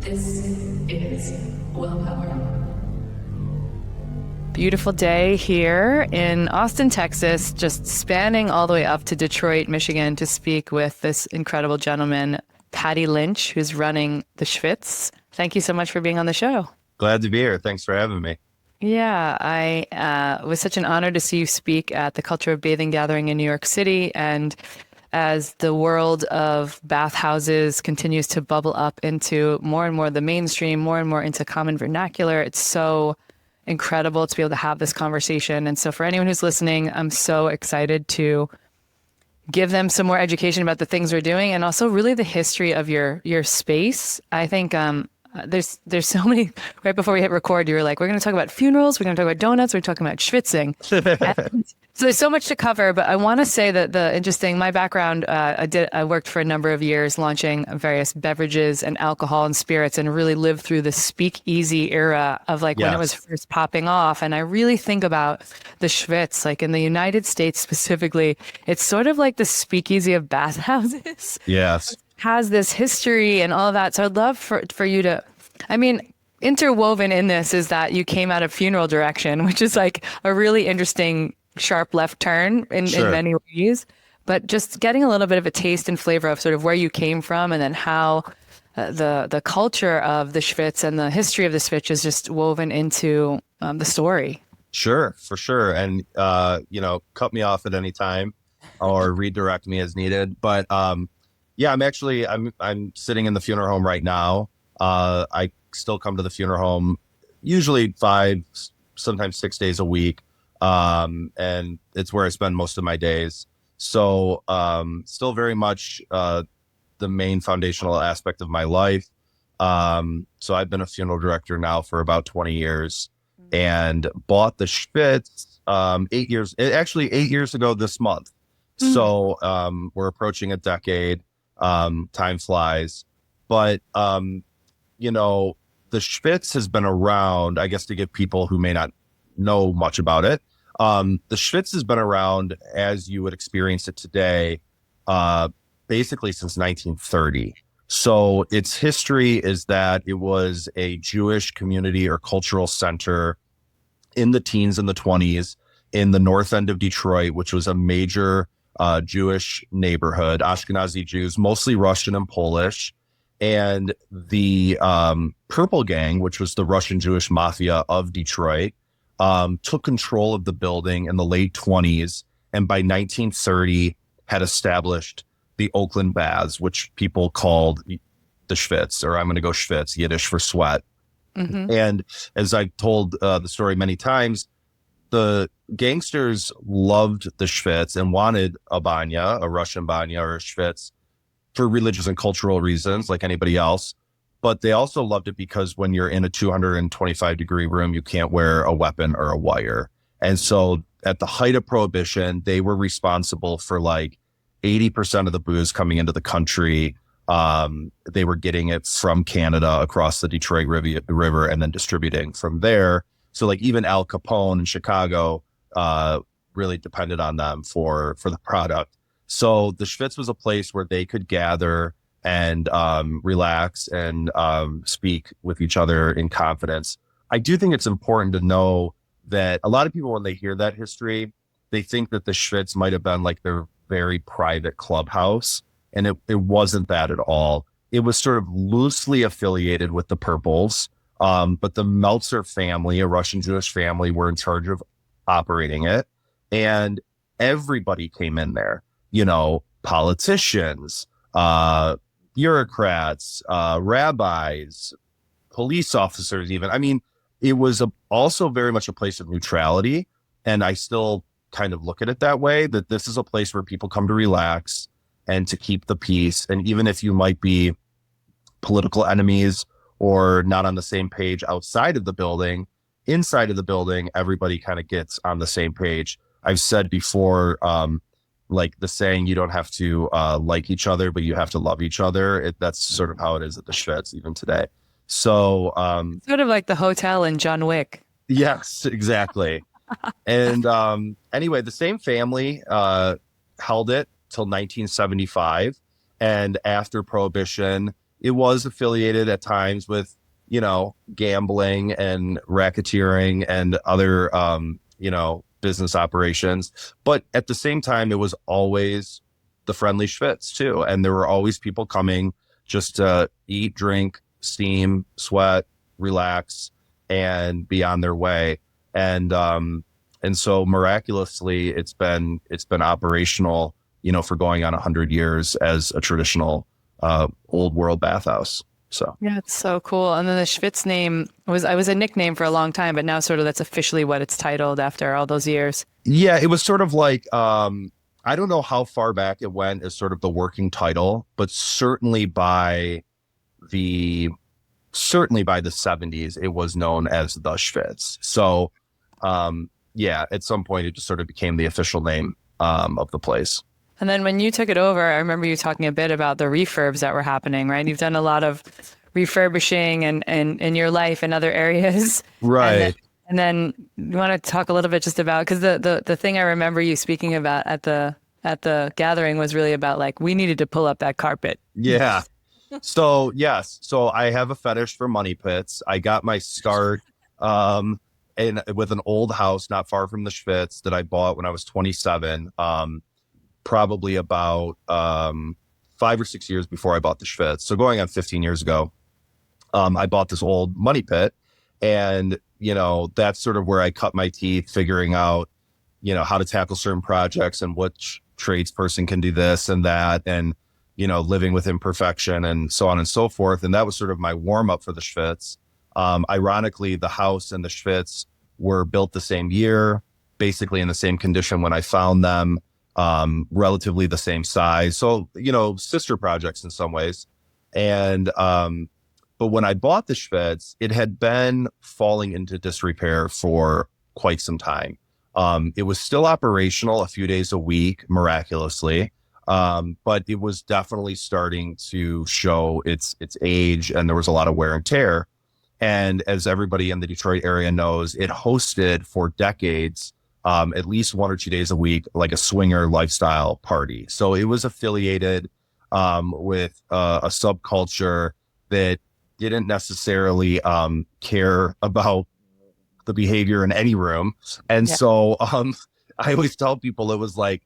This is Willpower. Beautiful day here in Austin, Texas, just spanning all the way up to Detroit, Michigan to speak with this incredible gentleman, Paddy Lynch, who's running the Schvitz. Thank you so much for being on the show. Glad to be here. Thanks for having me. Yeah, it was such an honor to see you speak at the Culture of Bathing Gathering in New York City. And as the world of bathhouses continues to bubble up into more and more the mainstream, more and more into common vernacular, it's so incredible to be able to have this conversation. And so for anyone who's listening, I'm so excited to give them some more education about the things we're doing and also really the history of your space. I think there's so many. Right before we hit record, you were like, we're going to talk about funerals, we're going to talk about donuts, we're talking about schwitzing. So there's so much to cover, but I want to say that my background, I worked for a number of years launching various beverages and alcohol and spirits and really lived through the speakeasy era of when it was first popping off. And I really think about the Schvitz, like in the United States specifically, it's sort of like the speakeasy of bathhouses. Yes. Has this history and all of that. So I'd love for you to, interwoven in this is that you came out of funeral direction, which is like a really interesting sharp left turn in many ways, but just getting a little bit of a taste and flavor of sort of where you came from and then how the culture of the Schvitz and the history of the Schvitz is just woven into the story. Sure, for sure. And, cut me off at any time or redirect me as needed. But I'm sitting in the funeral home right now. I still come to the funeral home usually 5, sometimes 6 days a week. And it's where I spend most of my days. So, still very much, the main foundational aspect of my life. So I've been a funeral director now for about 20 years and bought the Schvitz, 8 years ago this month. So, we're approaching a decade. Time flies, but, the Schvitz has been around, I guess, to give people who may not know much about it. The Schvitz has been around as you would experience it today, basically since 1930. So its history is that it was a Jewish community or cultural center in the teens and the 20s in the north end of Detroit, which was a major Jewish neighborhood, Ashkenazi Jews, mostly Russian and Polish. And the Purple Gang, which was the Russian Jewish mafia of Detroit, took control of the building in the late 20s, and by 1930 had established the Oakland Baths, which people called the Schvitz, or I'm going to go Schvitz, Yiddish for sweat. Mm-hmm. And as I've told the story many times, the gangsters loved the Schvitz and wanted a banya, a Russian banya or a Schvitz, for religious and cultural reasons, like anybody else. But they also loved it because when you're in a 225-degree room, you can't wear a weapon or a wire. And so at the height of Prohibition, they were responsible for like 80% of the booze coming into the country. They were getting it from Canada across the Detroit River and then distributing from there. So like even Al Capone in Chicago really depended on them for the product. So the Schvitz was a place where they could gather and relax and speak with each other in confidence. I do think it's important to know that a lot of people, when they hear that history, they think that the Schvitz might have been like their very private clubhouse. And it wasn't that at all. It was sort of loosely affiliated with the Purples. But the Meltzer family, a Russian Jewish family, were in charge of operating it. And everybody came in there, politicians, bureaucrats, rabbis, police officers, even. I mean, it was also very much a place of neutrality. And I still kind of look at it that way, that this is a place where people come to relax and to keep the peace. And even if you might be political enemies or not on the same page outside of the building, inside of the building, everybody kind of gets on the same page. I've said before, like the saying, you don't have to like each other, but you have to love each other. That's sort of how it is at the Schvitz even today. So sort of like the hotel in John Wick. Yes, exactly. And anyway, the same family held it till 1975. And after Prohibition, it was affiliated at times with, you know, gambling and racketeering and other, you know, business operations. But at the same time, it was always the friendly Schvitz too. And there were always people coming just to eat, drink, steam, sweat, relax, and be on their way. And so miraculously, it's been operational, you know, for going on 100 years as a traditional old world bathhouse. So Yeah, it's so cool. And then the Schvitz name was a nickname for a long time, but now sort of that's officially what it's titled after all those years. yeah, it was sort of like I don't know how far back it went as sort of the working title, but certainly by the 70s, it was known as the Schvitz. So yeah, at some point it just sort of became the official name of the place. And then when you took it over, I remember you talking a bit about the refurbs that were happening, right? You've done a lot of refurbishing and in your life in other areas. Right. And then you want to talk a little bit just about, because the thing I remember you speaking about at the gathering was really about like, we needed to pull up that carpet. Yeah. So yes, so I have a fetish for money pits. I got my start with an old house not far from the Schvitz that I bought when I was 27. Probably about 5 or 6 years before I bought the Schvitz. So going on 15 years ago, I bought this old money pit, and you know, that's sort of where I cut my teeth figuring out, you know, how to tackle certain projects and which tradesperson can do this and that, and you know, living with imperfection and so on and so forth. And that was sort of my warm up for the Schvitz. Ironically, the house and the Schvitz were built the same year, basically in the same condition when I found them, relatively the same size. So, you know, sister projects in some ways. And, but when I bought the Schvitz, it had been falling into disrepair for quite some time. It was still operational a few days a week, miraculously. But it was definitely starting to show its age, and there was a lot of wear and tear. And as everybody in the Detroit area knows, it hosted for decades, at least 1 or 2 days a week, like a swinger lifestyle party. So it was affiliated with a subculture that didn't necessarily care about the behavior in any room. And so I always tell people it was like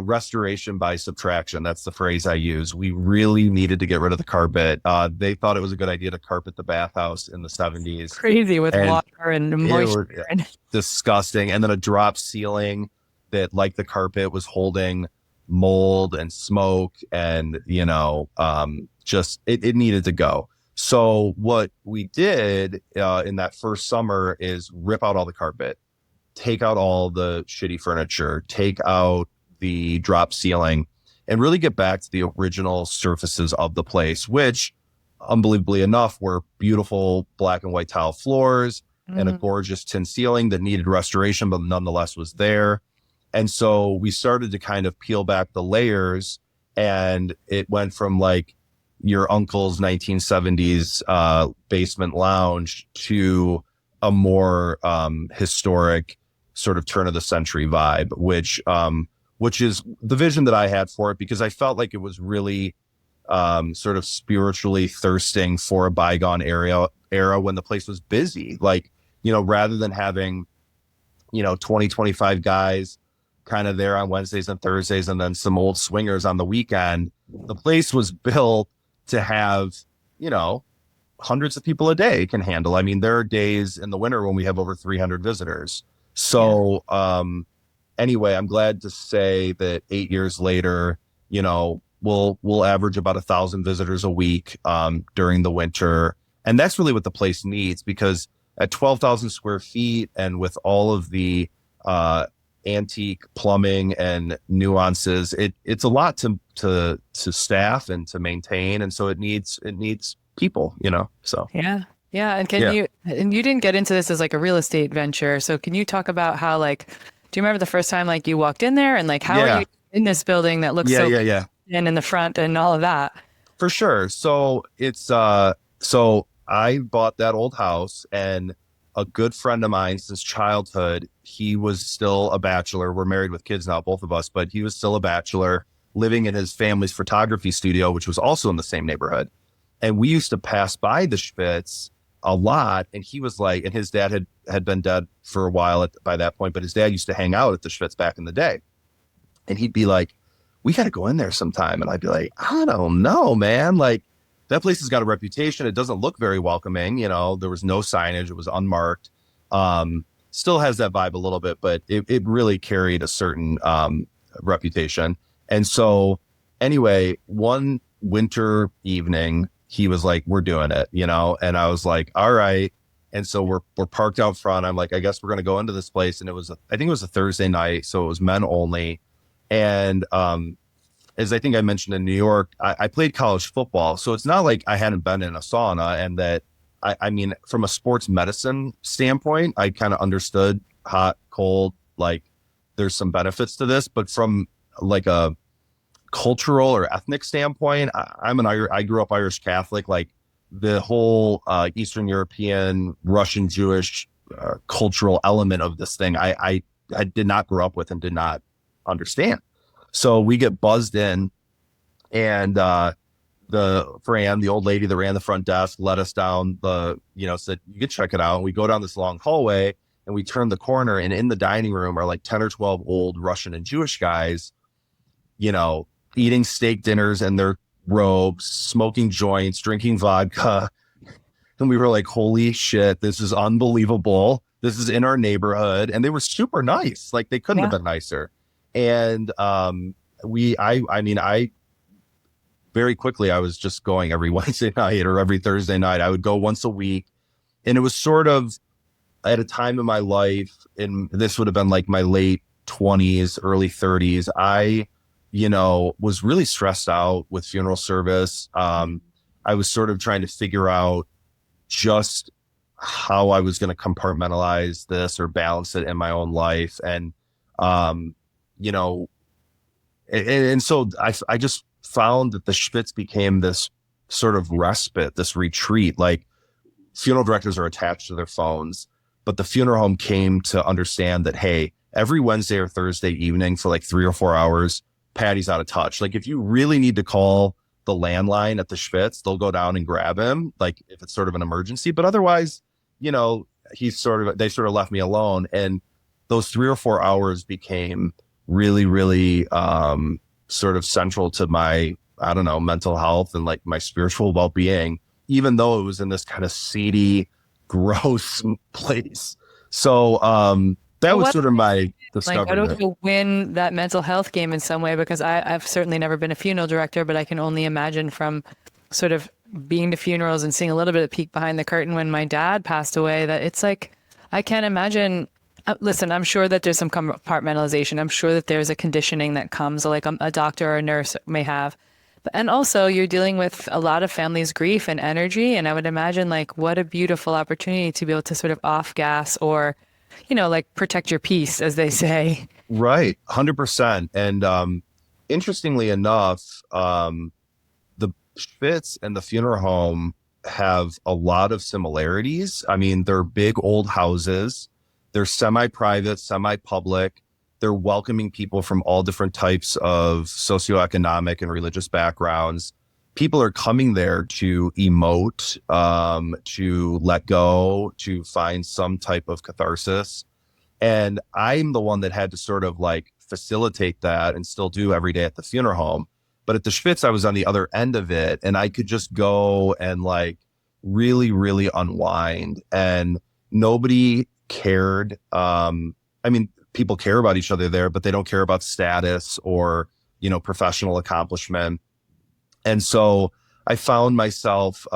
restoration by subtraction. That's the phrase I use. We really needed to get rid of the carpet. They thought it was a good idea to carpet the bathhouse in the 70s. Crazy with water and moisture. Disgusting. And then a drop ceiling that, like the carpet, was holding mold and smoke, and, you know, just it needed to go. So what we did in that first summer is rip out all the carpet, take out all the shitty furniture, take out the drop ceiling, and really get back to the original surfaces of the place, which, unbelievably enough, were beautiful black and white tile floors and a gorgeous tin ceiling that needed restoration, but nonetheless was there. And so we started to kind of peel back the layers, and it went from like your uncle's 1970s basement lounge to a more historic sort of turn of the century vibe, which is the vision that I had for it, because I felt like it was really sort of spiritually thirsting for a bygone era when the place was busy. Like, you know, rather than having, you know, 20, 25 guys kind of there on Wednesdays and Thursdays and then some old swingers on the weekend, the place was built to have, you know, hundreds of people a day can handle. I mean, there are days in the winter when we have over 300 visitors. So, anyway, I'm glad to say that 8 years later, you know, we'll average about 1,000 visitors a week during the winter. And that's really what the place needs, because at 12,000 square feet and with all of the antique plumbing and nuances, it's a lot to staff and to maintain. And so it needs people, you know, so. Yeah. And you didn't get into this as like a real estate venture. So can you talk about how, like, do you remember the first time like you walked in there and like, how are you in this building that looks in the front and all of that? For sure. So it's, so I bought that old house, and a good friend of mine since childhood, he was still a bachelor. We're married with kids now, both of us, but he was still a bachelor living in his family's photography studio, which was also in the same neighborhood. And we used to pass by the Schvitz a lot. And he was like, and his dad had been dead for a while by that point, but his dad used to hang out at the Schvitz back in the day. And he'd be like, we got to go in there sometime. And I'd be like, I don't know, man. Like, that place has got a reputation. It doesn't look very welcoming. You know, there was no signage. It was unmarked. Still has that vibe a little bit, but it really carried a certain reputation. And so anyway, one winter evening, he was like, we're doing it, you know? And I was like, all right. And so we're parked out front. I'm like, I guess we're going to go into this place. And I think it was a Thursday night. So it was men only. And as I think I mentioned in New York, I played college football. So it's not like I hadn't been in a sauna, and that, I mean, from a sports medicine standpoint, I kind of understood hot, cold, like there's some benefits to this. But from like a cultural or ethnic standpoint, I grew up Irish Catholic, like the whole Eastern European, Russian, Jewish cultural element of this thing, I did not grow up with and did not understand. So we get buzzed in, and Fran, the old lady that ran the front desk, led us down said, you can check it out. And we go down this long hallway, and we turn the corner, and in the dining room are like 10 or 12 old Russian and Jewish guys, you know, eating steak dinners in their robes, smoking joints, drinking vodka. And we were like, holy shit, this is unbelievable. This is in our neighborhood. And they were super nice. Like, they couldn't have been nicer. And I very quickly, I was just going every Wednesday night or every Thursday night. I would go once a week. And it was sort of at a time in my life, and this would have been like my late 20s, early 30s. I, was really stressed out with funeral service. I was sort of trying to figure out just how I was going to compartmentalize this or balance it in my own life. And, and so I just found that the Schvitz became this sort of respite, this retreat. Like, funeral directors are attached to their phones, but the funeral home came to understand that, hey, every Wednesday or Thursday evening for like 3 or 4 hours, Paddy's out of touch. Like, if you really need to call the landline at the Schvitz, they'll go down and grab him, like if it's sort of an emergency. But otherwise, they sort of left me alone. And those 3 or 4 hours became really, really sort of central to my, mental health and like my spiritual well-being, even though it was in this kind of seedy, gross place. So that was sort of my discovery. Like, I don't know, win that mental health game in some way, because I've certainly never been a funeral director, but I can only imagine from sort of being to funerals and seeing a little bit of peek behind the curtain when my dad passed away, that it's like, I can't imagine. Listen, I'm sure that there's some compartmentalization. I'm sure that there's a conditioning that comes, like a doctor or a nurse may have. And also, you're dealing with a lot of families' grief and energy. And I would imagine, like, what a beautiful opportunity to be able to sort of off gas or, like, protect your peace, as they say. Right. 100%. And interestingly enough, the Schvitz and the funeral home have a lot of similarities. I mean, they're big old houses. They're semi-private, semi-public. They're welcoming people from all different types of socioeconomic and religious backgrounds. People are coming there to emote, to let go, to find some type of catharsis. And I'm the one that had to sort of like facilitate that and still do every day at the funeral home. But at the Schvitz, I was on the other end of it, and I could just go and like really, really unwind. And nobody cared. People care about each other there, but they don't care about status or, professional accomplishment. And so I found myself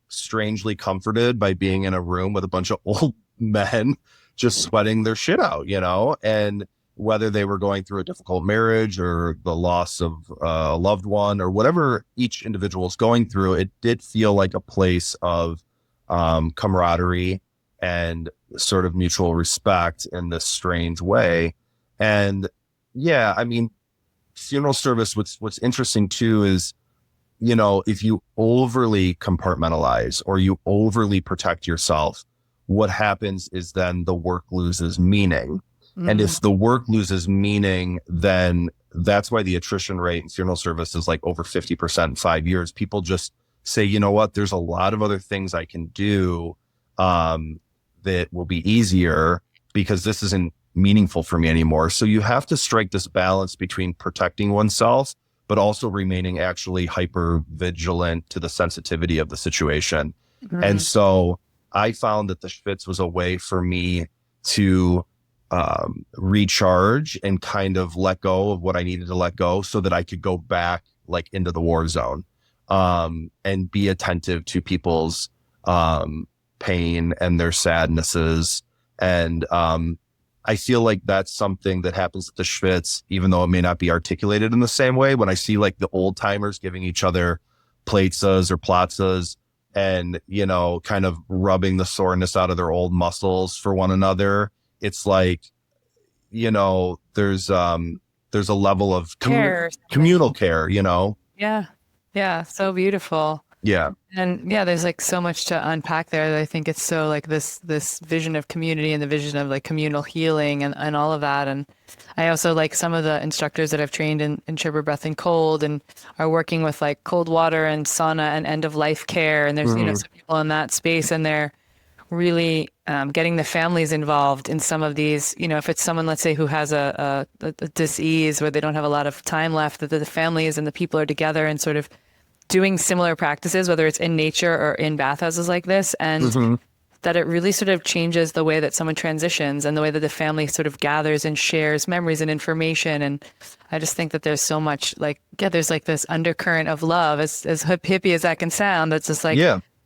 strangely comforted by being in a room with a bunch of old men just sweating their shit out, and whether they were going through a difficult marriage or the loss of a loved one or whatever each individual is going through, it did feel like a place of camaraderie and sort of mutual respect in this strange way. And funeral service, what's interesting too is, if you overly compartmentalize or you overly protect yourself, what happens is then the work loses meaning. Mm-hmm. And if the work loses meaning, then that's why the attrition rate in funeral service is like over 50% in 5 years. People just say, you know what, there's a lot of other things I can do that will be easier because this isn't meaningful for me anymore. So you have to strike this balance between protecting oneself, but also remaining actually hyper vigilant to the sensitivity of the situation. And so I found that the Schvitz was a way for me to recharge and kind of let go of what I needed to let go so that I could go back like into the war zone and be attentive to people's pain and their sadnesses. And I feel like that's something that happens at the Schvitz, even though it may not be articulated in the same way. When I see like the old timers giving each other plaitzas or platzas and, you know, kind of rubbing the soreness out of their old muscles for one another, it's like, you know, there's a level of communal care, you know? Yeah. Yeah. So beautiful. Yeah. And yeah, there's like so much to unpack there. I think it's so like this vision of community and the vision of like communal healing and all of that. And I also like some of the instructors that I've trained in Tribber Breath and Cold and are working with like cold water and sauna and end of life care. And there's, you know, some people in that space and they're really getting the families involved in some of these, you know, if it's someone, let's say, who has a disease where they don't have a lot of time left, that the families and the people are together and sort of doing similar practices, whether it's in nature or in bathhouses like this, and that it really sort of changes the way that someone transitions and the way that the family sort of gathers and shares memories and information. And I just think that there's so much like, yeah, there's like this undercurrent of love, as hippie as that can sound, that's just like,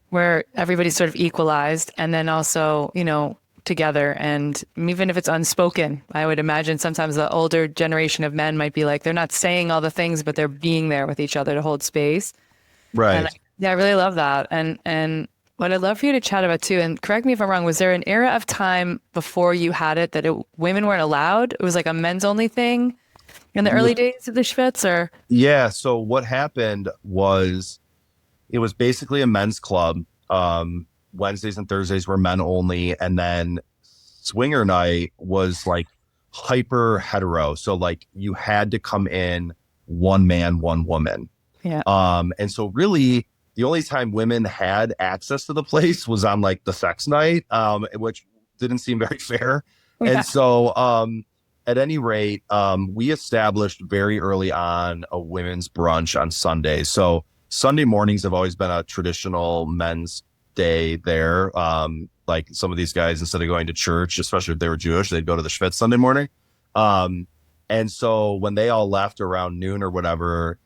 where everybody's sort of equalized and then also, you know, together. And even if it's unspoken, I would imagine sometimes the older generation of men might be like, they're not saying all the things, but they're being there with each other to hold space. Right. And I really love that. And what I'd love for you to chat about too, and correct me if I'm wrong, was there an era of time before you had it that women weren't allowed? It was like a men's only thing in the early days of the Schvitz, or? Yeah. So what happened was it was basically a men's club. Wednesdays and Thursdays were men only. And then swinger night was like hyper hetero. So like you had to come in one man, one woman. Yeah. And so really the only time women had access to the place was on like the sex night, which didn't seem very fair. Yeah. And so, at any rate, we established very early on a women's brunch on Sundays. So Sunday mornings have always been a traditional men's day there. Like some of these guys, instead of going to church, especially if they were Jewish, they'd go to the Schvitz Sunday morning. And so when they all left around noon or whatever,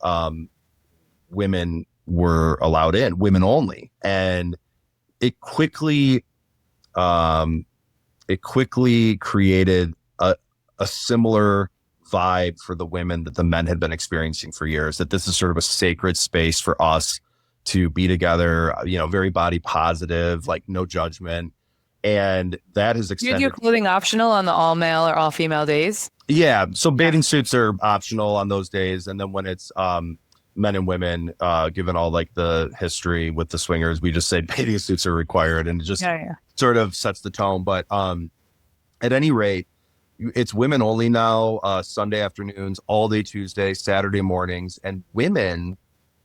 women were allowed in, women only. And it quickly created a similar vibe for the women that the men had been experiencing for years, that this is sort of a sacred space for us to be together, you know, very body positive, like no judgment. And that has extended. You do clothing optional on the all male or all female days? Yeah. So bathing suits are optional on those days. And then when it's men and women, given all like the history with the swingers, we just say bathing suits are required, and it just sort of sets the tone. But at any rate, it's women only now, Sunday afternoons, all day Tuesday, Saturday mornings. And women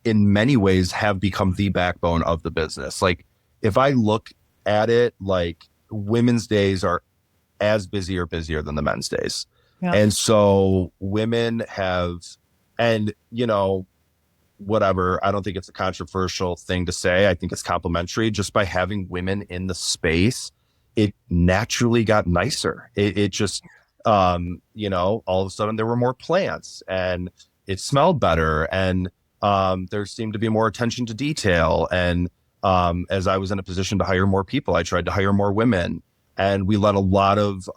in many ways have become the backbone of the business. Like if I look at it, like women's days are as busy or busier than the men's days. Yeah. And so women have, and you know, whatever, I don't think it's a controversial thing to say. I think it's complimentary. Just by having women in the space, it naturally got nicer. It just, you know, all of a sudden there were more plants and it smelled better. And there seemed to be more attention to detail. And as I was in a position to hire more people, I tried to hire more women. And we let a lot of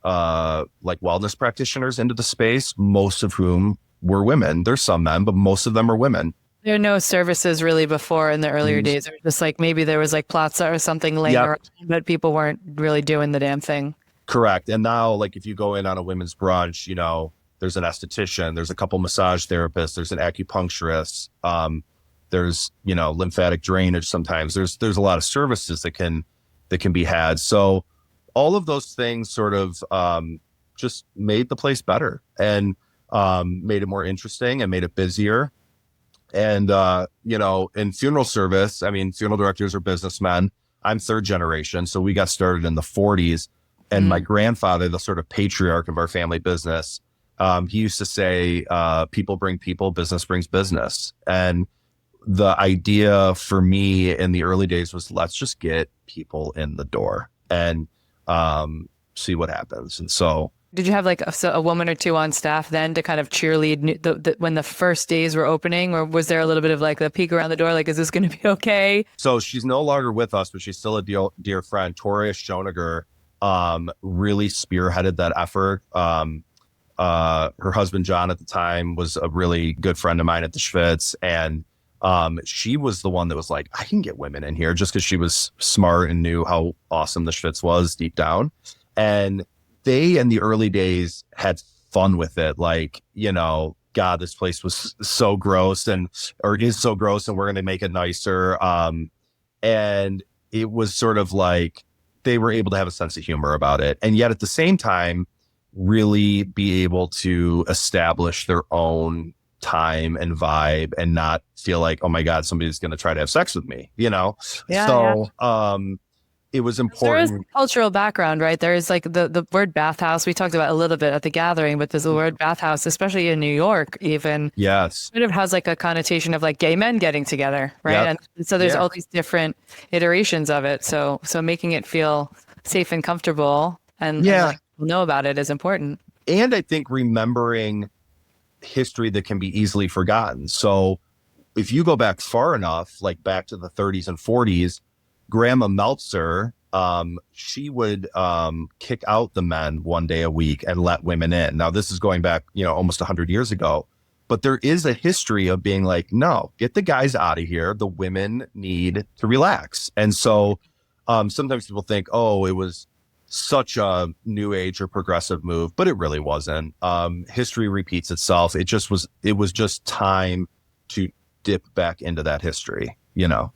like wellness practitioners into the space, most of whom were women. There's some men, but most of them are women. There are no services really before in the earlier days. It was just like maybe there was like plaza or something laying around, but people weren't really doing the damn thing. Correct. And now, like if you go in on a women's brunch, you know, there's an esthetician, there's a couple massage therapists, there's an acupuncturist, there's, you know, lymphatic drainage. Sometimes there's a lot of services that can be had. So all of those things sort of just made the place better and made it more interesting and made it busier. And, in funeral service, I mean, funeral directors are businessmen. I'm third generation. So we got started in the 40s. And my grandfather, the sort of patriarch of our family business, he used to say, people bring people, business brings business. And the idea for me in the early days was, let's just get people in the door and see what happens. And so, did you have like a woman or two on staff then to kind of cheerlead when the first days were opening, or was there a little bit of like the peek around the door, like, is this going to be okay? So she's no longer with us, but she's still a dear friend. Toria Schoniger really spearheaded that effort. Her husband, John, at the time was a really good friend of mine at the Schvitz. And she was the one that was like, I can get women in here, just because she was smart and knew how awesome the Schvitz was deep down. And they, in the early days, had fun with it. Like, God, this place was so gross or is so gross, and we're going to make it nicer. And it was sort of like they were able to have a sense of humor about it. And yet at the same time, really be able to establish their own time and vibe and not feel like, oh my God, somebody's going to try to have sex with me, Yeah, it was important. There is cultural background, right? There is like the word bathhouse. We talked about a little bit at the gathering, but there's the word bathhouse, especially in New York, even. Yes. Sort of has like a connotation of like gay men getting together, right? Yep. And so there's all these different iterations of it. So making it feel safe and comfortable and like, know about it is important. And I think remembering history that can be easily forgotten. So if you go back far enough, like back to the 30s and 40s, Grandma Meltzer, she would kick out the men one day a week and let women in. Now, this is going back, almost 100 years ago. But there is a history of being like, no, get the guys out of here. The women need to relax. And so sometimes people think, oh, it was such a new age or progressive move, but it really wasn't. History repeats itself. It was just time to dip back into that history, Yeah.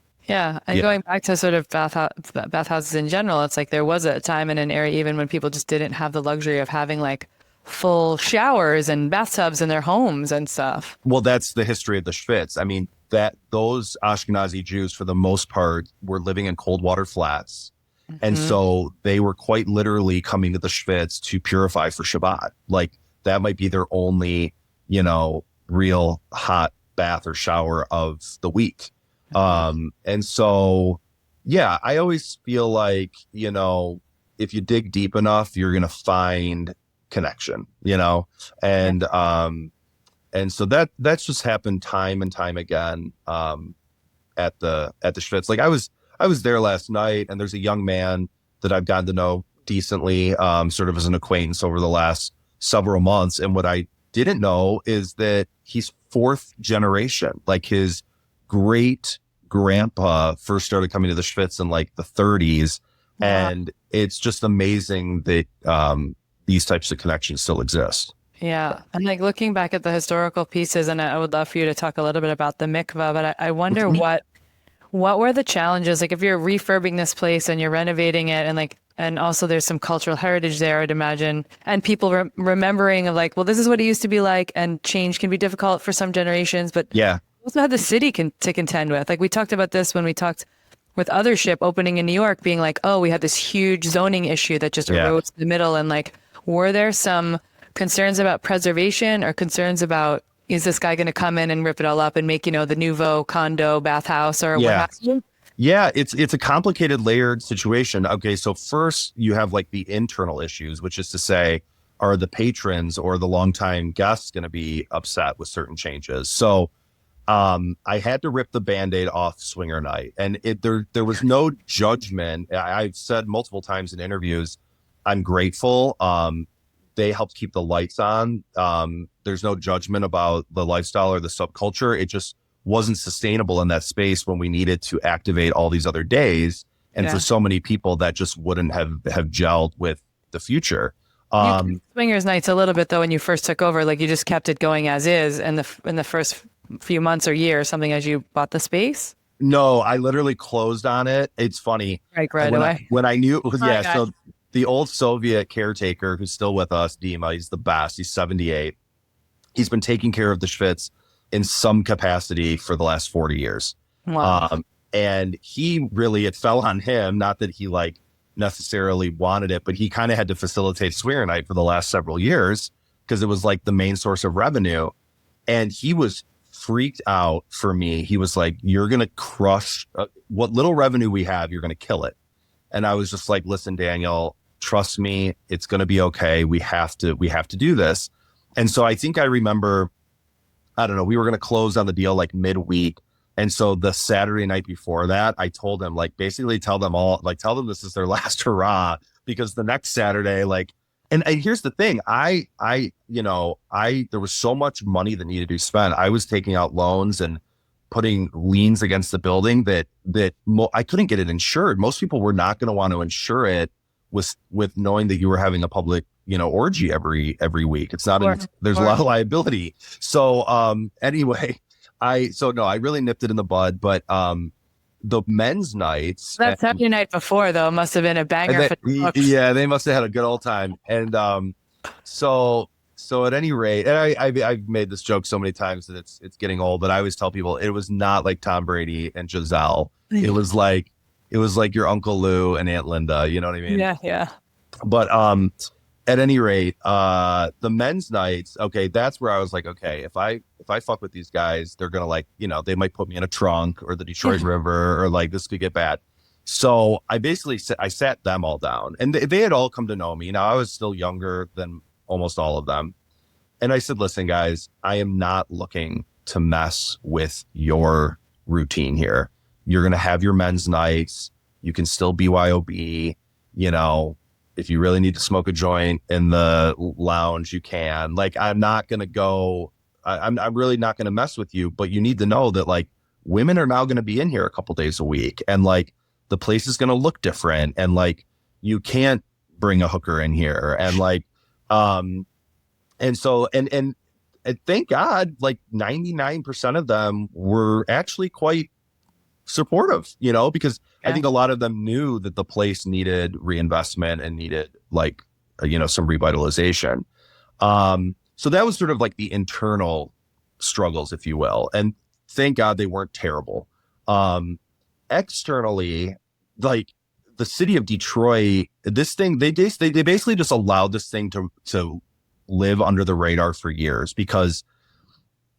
And going back to sort of bathhouses in general, it's like there was a time and an era even when people just didn't have the luxury of having like full showers and bathtubs in their homes and stuff. Well, that's the history of the Schvitz. I mean, those Ashkenazi Jews, for the most part, were living in cold water flats. Mm-hmm. And so they were quite literally coming to the Schvitz to purify for Shabbat. Like that might be their only, real hot bath or shower of the week. And so, I always feel like, if you dig deep enough, you're going to find connection, and so that's just happened time and time again, at the Schvitz. Like I was there last night, and there's a young man that I've gotten to know decently, sort of as an acquaintance over the last several months. And what I didn't know is that he's fourth generation, like his great grandpa first started coming to the Schvitz in like the 30s. Wow. And it's just amazing that these types of connections still exist. Yeah. And like looking back at the historical pieces, and I would love for you to talk a little bit about the mikvah, but I wonder what were the challenges? Like if you're refurbing this place and you're renovating it, and also there's some cultural heritage there, I'd imagine, and people remembering of like, well, this is what it used to be like, and change can be difficult for some generations, but also had the city to contend with. Like we talked about this when we talked with Other Ship opening in New York, being like, oh, we had this huge zoning issue that just arose in the middle. And like, were there some concerns about preservation or concerns about, is this guy going to come in and rip it all up and make, the nouveau condo bathhouse or what have you? Yeah, it's a complicated, layered situation. Okay, so first you have like the internal issues, which is to say, are the patrons or the longtime guests going to be upset with certain changes? So I had to rip the Band-Aid off Swinger Night, and there was no judgment. I've said multiple times in interviews, I'm grateful. They helped keep the lights on. There's no judgment about the lifestyle or the subculture. It just wasn't sustainable in that space when we needed to activate all these other days. And for so many people, that just wouldn't have gelled with the future. Swingers Nights a little bit though, when you first took over, like you just kept it going as is in the first few months or year or something as you bought the space? No, I literally closed on it. It's funny. Right away. When I knew, so the old Soviet caretaker who's still with us, Dima, he's the best. He's 78. He's been taking care of the Schvitz in some capacity for the last 40 years. Wow. And he really, it fell on him, not that he like necessarily wanted it, but he kind of had to facilitate Swear Night for the last several years because it was like the main source of revenue. And he was freaked out for me. He was like, you're going to crush what little revenue we have. You're going to kill it. And I was just like, listen, Daniel, trust me, it's going to be okay. We have to do this. And so I think I remember, I don't know, we were going to close on the deal like midweek. And so the Saturday night before that, I told him, like, basically tell them this is their last hurrah, because the next Saturday, like, and here's the thing, there was so much money that needed to be spent. I was taking out loans and putting liens against the building that I couldn't get it insured. Most people were not going to want to insure it with knowing that you were having a public, orgy every week. It's not, there's a lot of liability. So, anyway, I really nipped it in the bud, but, the men's nights. That Saturday night before, though, must have been a banger. Yeah, they must have had a good old time. And, so at any rate, and I've made this joke so many times that it's getting old, but I always tell people it was not like Tom Brady and Giselle. It was like your Uncle Lou and Aunt Linda, you know what I mean? Yeah. But, at any rate, the men's nights, okay, that's where I was like, okay, if I fuck with these guys, they're gonna like, they might put me in a trunk or the Detroit River, or like this could get bad. So I basically I sat them all down, and they had all come to know me. Now I was still younger than almost all of them, and I said, listen, guys, I am not looking to mess with your routine here. You're gonna have your men's nights. You can still BYOB, if you really need to smoke a joint in the lounge, you can. Like, I'm not going to go, I'm really not going to mess with you, but you need to know that like women are now going to be in here a couple days a week, and like the place is going to look different, and like you can't bring a hooker in here, and like, and thank God, like 99% of them were actually quite supportive, because I think a lot of them knew that the place needed reinvestment and needed like, some revitalization. So that was sort of like the internal struggles, if you will. And thank God they weren't terrible. Externally, like the city of Detroit, this thing, they basically just allowed this thing to live under the radar for years, because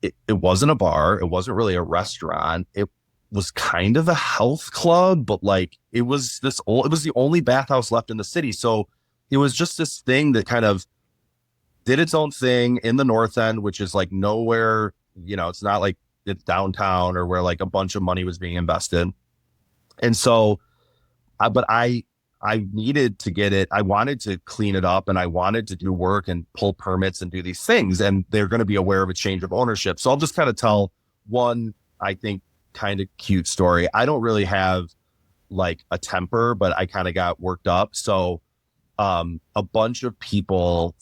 it wasn't a bar. It wasn't really a restaurant. It was kind of a health club, but like it was the only bathhouse left in the city. So it was just this thing that kind of did its own thing in the North End, which is like nowhere, it's not like it's downtown or where like a bunch of money was being invested. And so, but I needed to get it. I wanted to clean it up, and I wanted to do work and pull permits and do these things. And they're going to be aware of a change of ownership. So I'll just kind of tell one, I think, kind of cute story. I don't really have like a temper, but I kind of got worked up. So a bunch of people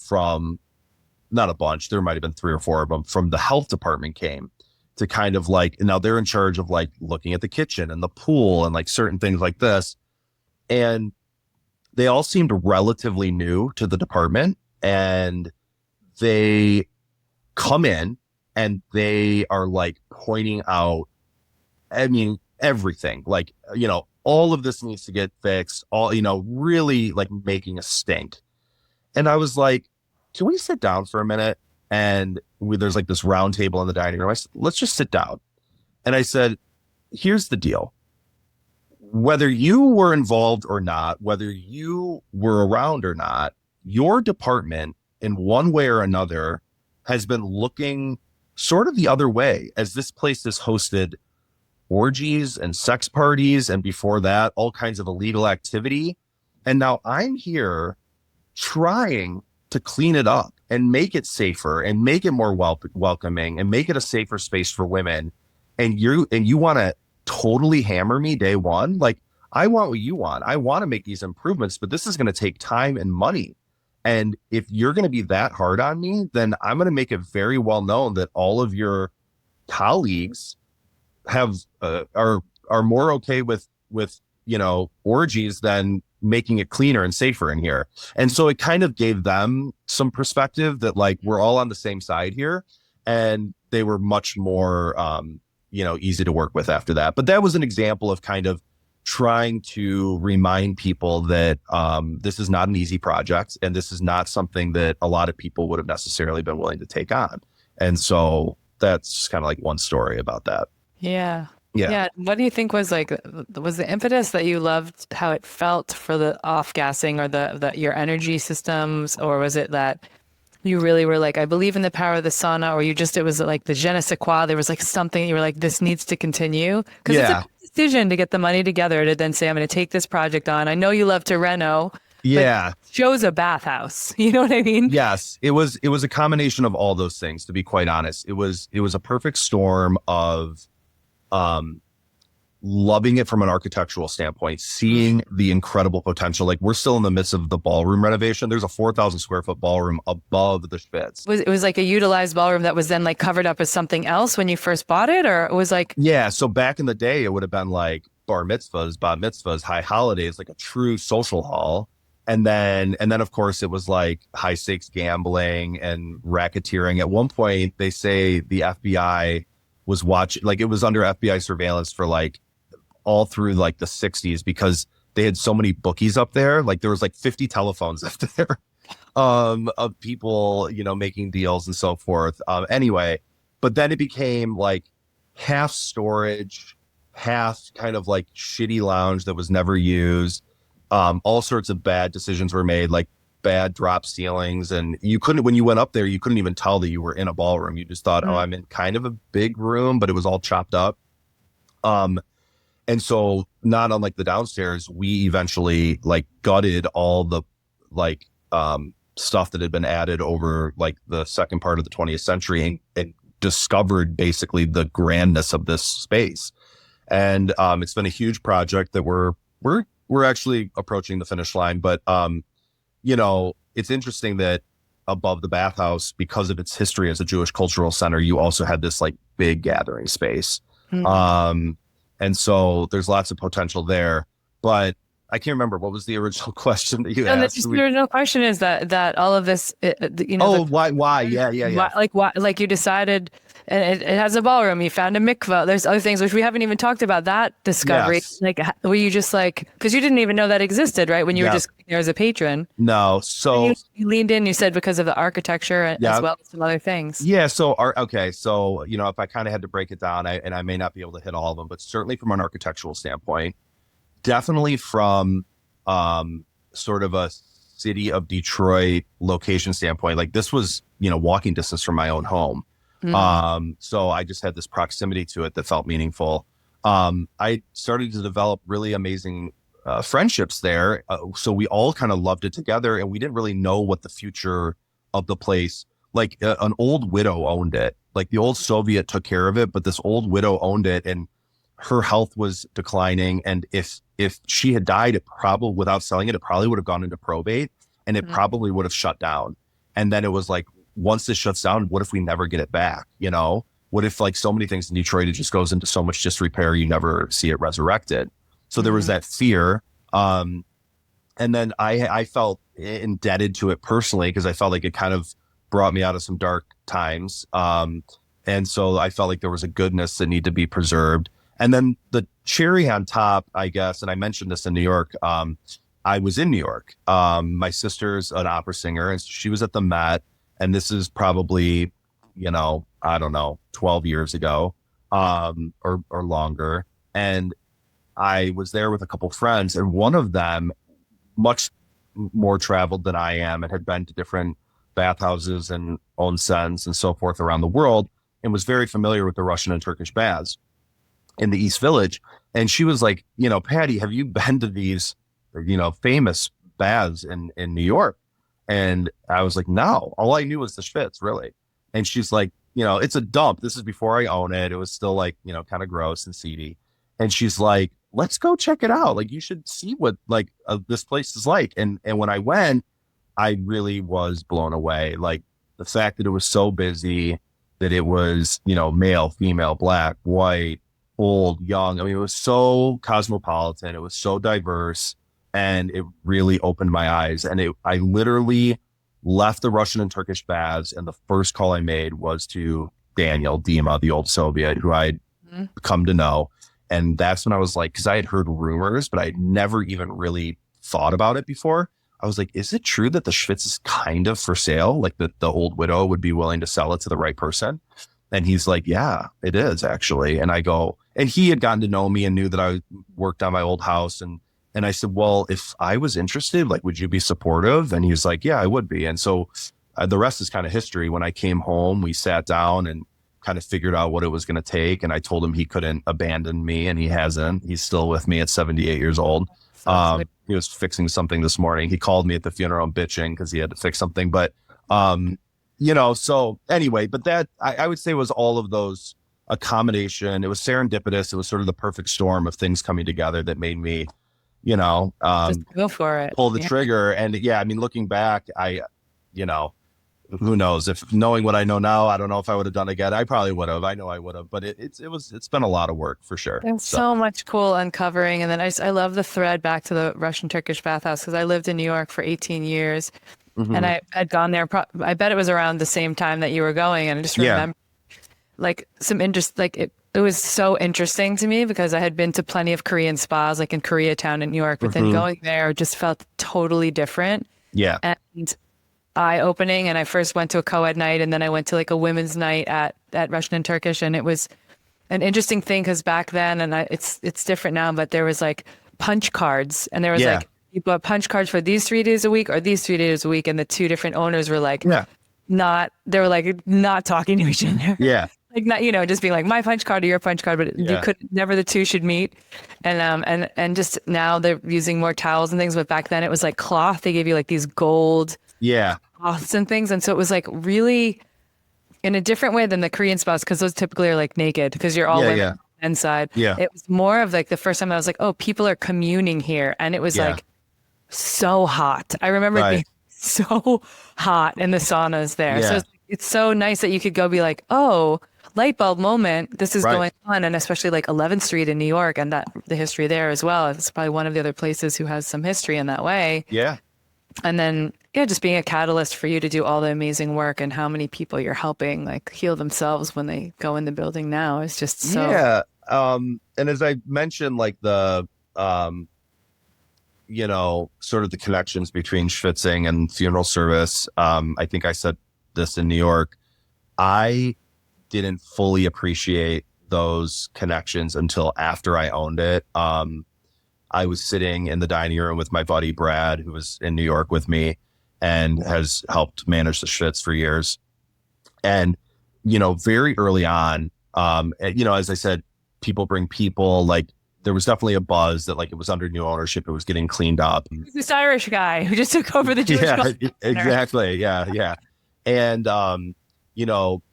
not a bunch, there might've been 3 or 4 of them from the health department came to kind of like, now they're in charge of like looking at the kitchen and the pool and like certain things like this. And they all seemed relatively new to the department, and they come in and they are like pointing out, I mean, everything, like, all of this needs to get fixed, all, really like making a stink. And I was like, can we sit down for a minute? And there's like this round table in the dining room. I said, let's just sit down. And I said, here's the deal. Whether you were involved or not, whether you were around or not, your department in one way or another has been looking sort of the other way, as this place has hosted orgies and sex parties, and before that, all kinds of illegal activity. And now I'm here trying to clean it up and make it safer and make it more welcoming and make it a safer space for women. And you want to totally hammer me day one? Like, I want what you want. I want to make these improvements, but this is going to take time and money. And if you're going to be that hard on me, then I'm going to make it very well known that all of your colleagues are more okay with orgies than making it cleaner and safer in here. And so it kind of gave them some perspective that like we're all on the same side here. and they were much more, easy to work with after that. But that was an example of kind of trying to remind people that this is not an easy project, and this is not something that a lot of people would have necessarily been willing to take on. And so that's kind of like one story about that. Yeah. Yeah. Yeah. What do you think was was the impetus that you loved how it felt for the off gassing or your energy systems, or was it that you really were like, I believe in the power of the sauna, or it was like the je ne sais quoi, there was like something you were like, this needs to continue? Because it's a big decision to get the money together to then say, I'm going to take this project on. I know you love to reno. Yeah. But show's a bathhouse. You know what I mean? Yes. It was a combination of all those things, to be quite honest. It was a perfect storm of loving it from an architectural standpoint, seeing the incredible potential. Like, we're still in the midst of the ballroom renovation. There's a 4,000 square foot ballroom above the Schvitz. It was like a utilized ballroom that was then like covered up as something else when you first bought it, or it was like... Yeah. So back in the day, it would have been like bar mitzvahs, bat mitzvahs, high holidays, like a true social hall. And then of course it was like high stakes gambling and racketeering. At one point, they say the FBI was watching, like it was under FBI surveillance for like all through like the 60s, because they had so many bookies up there. Like there was like 50 telephones up there of people, making deals and so forth. Anyway, but then it became like half storage, half kind of like shitty lounge that was never used. All sorts of bad decisions were made, like bad drop ceilings. And when you went up there, you couldn't even tell that you were in a ballroom. You just thought, oh, I'm in kind of a big room, but it was all chopped up. And so not unlike the downstairs, we eventually like gutted all the like stuff that had been added over like the second part of the 20th century and discovered basically the grandness of this space. And it's been a huge project that we're actually approaching the finish line. But it's interesting that above the Bathhouse, because of its history as a Jewish cultural center, you also had this like big gathering space. And so there's lots of potential there, but I can't remember what was the original question that you asked. The original question is that all of this, why? Yeah. Why, like you decided, and it has a ballroom, you found a mikvah. There's other things which we haven't even talked about that discovery. Yes. Like, were you just like, because you didn't even know that existed, right? When you were just there as a patron. No. So you leaned in, you said because of the architecture as well as some other things. Yeah. So, if I kind of had to break it down, and I may not be able to hit all of them, but certainly from an architectural standpoint, definitely from sort of a city of Detroit location standpoint, like this was, walking distance from my own home. So I just had this proximity to it that felt meaningful. I started to develop really amazing friendships there. So we all kind of loved it together, and we didn't really know what the future of the place, like an old widow owned it. Like the old Soviet took care of it, but this old widow owned it, and her health was declining. And if she had died, it probably, without selling it, it probably would have gone into probate, and it probably would have shut down. And then it was like, once this shuts down, what if we never get it back? What if, like so many things in Detroit, it just goes into so much disrepair, you never see it resurrected. So there was that fear. And then I felt indebted to it personally, because I felt like it kind of brought me out of some dark times. And so I felt like there was a goodness that needed to be preserved. And then the cherry on top, I guess, and I mentioned this in New York, I was in New York. My sister's an opera singer, and she was at the Met. And this is probably, I don't know, 12 years ago, or longer. And I was there with a couple friends, and one of them, much more traveled than I am, and had been to different bathhouses and onsens and so forth around the world, and was very familiar with the Russian and Turkish baths in the East Village. And she was like, Paddy, have you been to these, famous baths in New York? And I was like, no, all I knew was the Schvitz, really. And she's like, it's a dump. This is before I own it. It was still like, kind of gross and seedy. And she's like, let's go check it out. Like, you should see what like this place is like. And when I went, I really was blown away. Like the fact that it was so busy, that it was, male, female, black, white, old, young. I mean, it was so cosmopolitan. It was so diverse. And it really opened my eyes. And I literally left the Russian and Turkish baths. And the first call I made was to Daniel Dima, the old Soviet, who I'd come to know. And that's when I was like, because I had heard rumors, but I had never even really thought about it before. I was like, is it true that the Schvitz is kind of for sale? Like the old widow would be willing to sell it to the right person? And he's like, yeah, it is actually. And I go, and he had gotten to know me and knew that I worked on my old house. And I said, well, if I was interested, like, would you be supportive? And he was like, yeah, I would be. And so the rest is kind of history. When I came home, we sat down and kind of figured out what it was going to take. And I told him he couldn't abandon me, and he hasn't. He's still with me at 78 years old. He was fixing something this morning. He called me at the funeral bitching because he had to fix something. But, so anyway, but that I would say was all of those accommodation. It was serendipitous. It was sort of the perfect storm of things coming together that made me, just go for it, pull the trigger. And yeah, I mean, looking back, who knows, if knowing what I know now, I don't know if I would have done it again. I probably would have. I know I would have, but it's been a lot of work for sure. There's so much cool uncovering. And then I love the thread back to the Russian Turkish bathhouse, because I lived in New York for 18 years and I had gone there. I bet it was around the same time that you were going. And I just remember like some interest, like it was so interesting to me because I had been to plenty of Korean spas, like in Koreatown in New York, but then going there just felt totally different. Yeah. And eye-opening. And I first went to a co-ed night, and then I went to like a women's night at Russian and Turkish, and it was an interesting thing because back then, and it's different now, but there was like punch cards, and there was like you bought punch cards for these 3 days a week or these 3 days a week, and the two different owners were like not talking to each other. Yeah. Like not, just being like my punch card or your punch card, but you could never, the two should meet. And just now they're using more towels and things, but back then it was like cloth. They gave you like these gold cloths and things. And so it was like really in a different way than the Korean spas, because those typically are like naked because you're all women inside. Yeah. It was more of like the first time I was like, oh, people are communing here. And it was like so hot. I remember it being so hot in the saunas there. So it's so nice that you could go be like, oh, light bulb moment, this is going on. And especially like 11th Street in New York, and that the history there as well. It's probably one of the other places who has some history in that way. Yeah. And then, just being a catalyst for you to do all the amazing work, and how many people you're helping like heal themselves when they go in the building now is just so. Yeah. And as I mentioned, like the, sort of the connections between schwitzing and funeral service. I think I said this in New York. I didn't fully appreciate those connections until after I owned it. I was sitting in the dining room with my buddy Brad, who was in New York with me and has helped manage the Schvitz for years. And, very early on, as I said, people bring people. Like there was definitely a buzz that like it was under new ownership. It was getting cleaned up. This Irish guy who just took over the Jewish culture. Exactly. Yeah. And,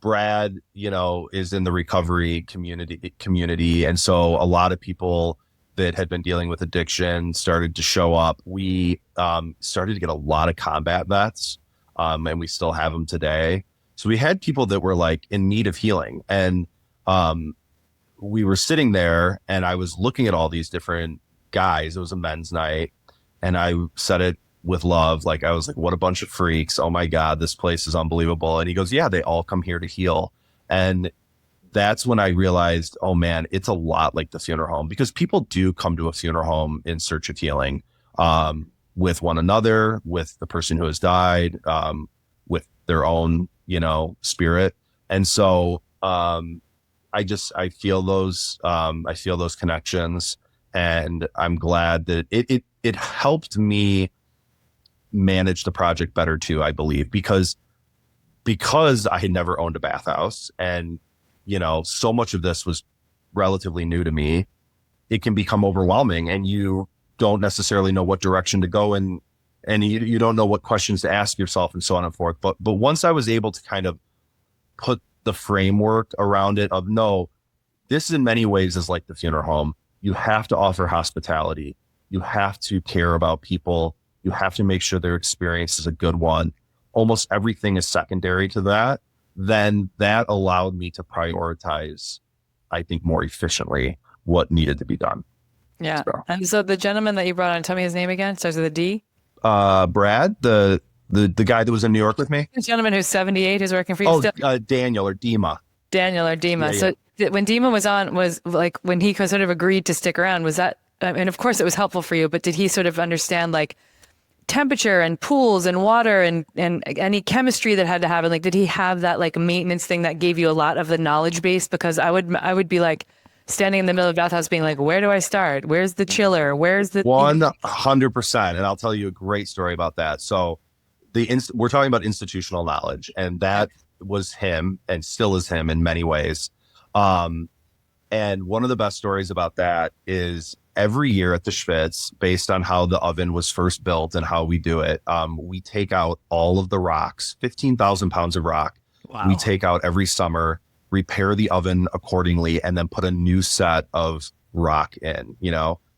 Brad, is in the recovery community. And so a lot of people that had been dealing with addiction started to show up. We started to get a lot of combat vets, and we still have them today. So we had people that were like in need of healing. And we were sitting there, and I was looking at all these different guys. It was a men's night, and I said it with love. Like, I was like, what a bunch of freaks. Oh my God, this place is unbelievable. And he goes, yeah, they all come here to heal. And that's when I realized, oh man, it's a lot like the funeral home, because people do come to a funeral home in search of healing, with one another, with the person who has died, with their own, spirit. And so, I feel those connections, and I'm glad that it helped me manage the project better too, I believe, because I had never owned a bathhouse, and so much of this was relatively new to me. It can become overwhelming, and you don't necessarily know what direction to go in, and you don't know what questions to ask yourself, and so on and forth. But once I was able to kind of put the framework around it of, no, this in many ways is like the funeral home. You have to offer hospitality. You have to care about people. You have to make sure their experience is a good one. Almost everything is secondary to that. Then that allowed me to prioritize, I think, more efficiently what needed to be done. Yeah. So. And so the gentleman that you brought on, tell me his name again. Starts with a D. Brad, the the guy that was in New York with me. The gentleman who's 78 is working for you Oh, still? Daniel or Dima. Daniel or Dima. Yeah, So when Dima was on, was like when he sort of agreed to stick around, was that, and of course it was helpful for you, but did he sort of understand like temperature and pools and water and any chemistry that had to happen? Like, did he have that like maintenance thing that gave you a lot of the knowledge base? Because I would be like standing in the middle of Bathhouse being like, where do I start? Where's the chiller? Where's the 100%. And I'll tell you a great story about that. So we're talking about institutional knowledge, and that was him and still is him in many ways. And one of the best stories about that is every year at the Schvitz, based on how the oven was first built and how we do it, we take out all of the rocks, 15,000 pounds of rock. Wow. We take out every summer, repair the oven accordingly, and then put a new set of rock in,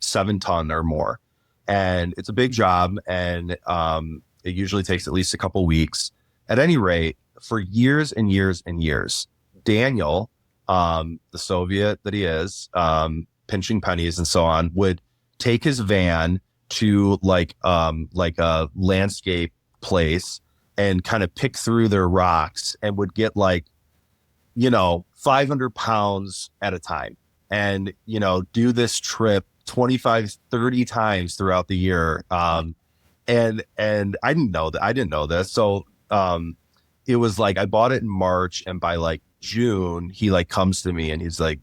7-ton or more. And it's a big job, and it usually takes at least a couple weeks. At any rate, for years and years and years, Daniel, the Soviet that he is, pinching pennies and so on, would take his van to like a landscape place and kind of pick through their rocks, and would get 500 pounds at a time, and do this trip 25, 30 times throughout the year. And I didn't know this. So it was like I bought it in March, and by like June he like comes to me and he's like,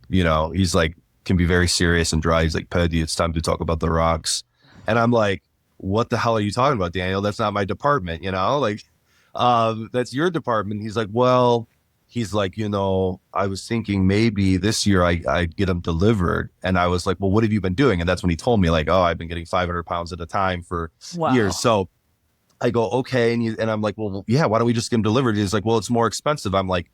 can be very serious and dry. He's like, Paddy, it's time to talk about the rocks. And I'm like, what the hell are you talking about, Daniel? That's not my department, that's your department. He's like, well, I was thinking maybe this year I'd get them delivered. And I was like, well, what have you been doing? And that's when he told me like, oh, I've been getting 500 pounds at a time for years. So I go, okay. And I'm like, well, yeah, why don't we just get them delivered? He's like, well, it's more expensive. I'm like,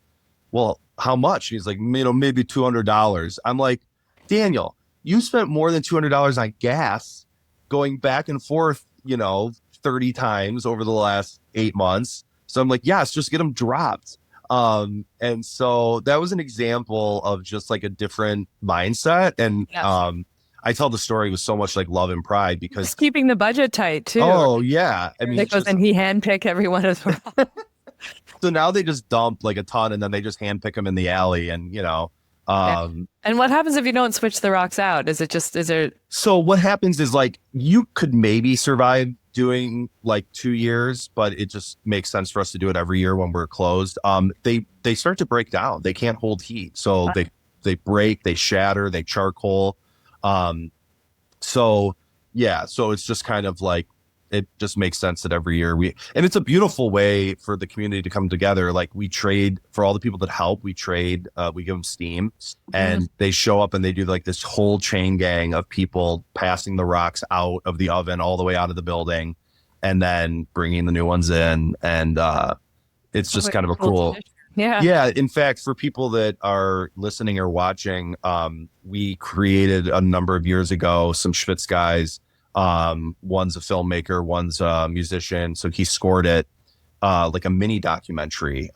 well, how much? He's like, maybe $200. I'm like, Daniel, you spent more than $200 on gas going back and forth, 30 times over the last 8 months. So I'm like, yes, just get them dropped. And so that was an example of just like a different mindset. And, Yes. I tell the story with so much like love and pride because Just keeping the budget tight too. oh yeah. I mean, and he handpicked every one of them. so now they just dump like a ton and then they just handpick them in the alley and, And what happens if you don't switch the rocks out? Is there? So what happens is like you could maybe survive doing like 2 years, but it just makes sense for us to do it every year when we're closed. They start to break down. They can't hold heat. So they break, they shatter, they charcoal. So it's just kind of like, it just makes sense that every year and it's a beautiful way for the community to come together. Like we trade for all the people that help, we give them steam and they show up and they do like this whole chain gang of people passing the rocks out of the oven all the way out of the building and then bringing the new ones in. And, it's just kind of a cool. Yeah. Yeah. In fact, for people that are listening or watching, we created a number of years ago, some Schvitz guys. One's a filmmaker, one's a musician. So he scored it, like a mini documentary.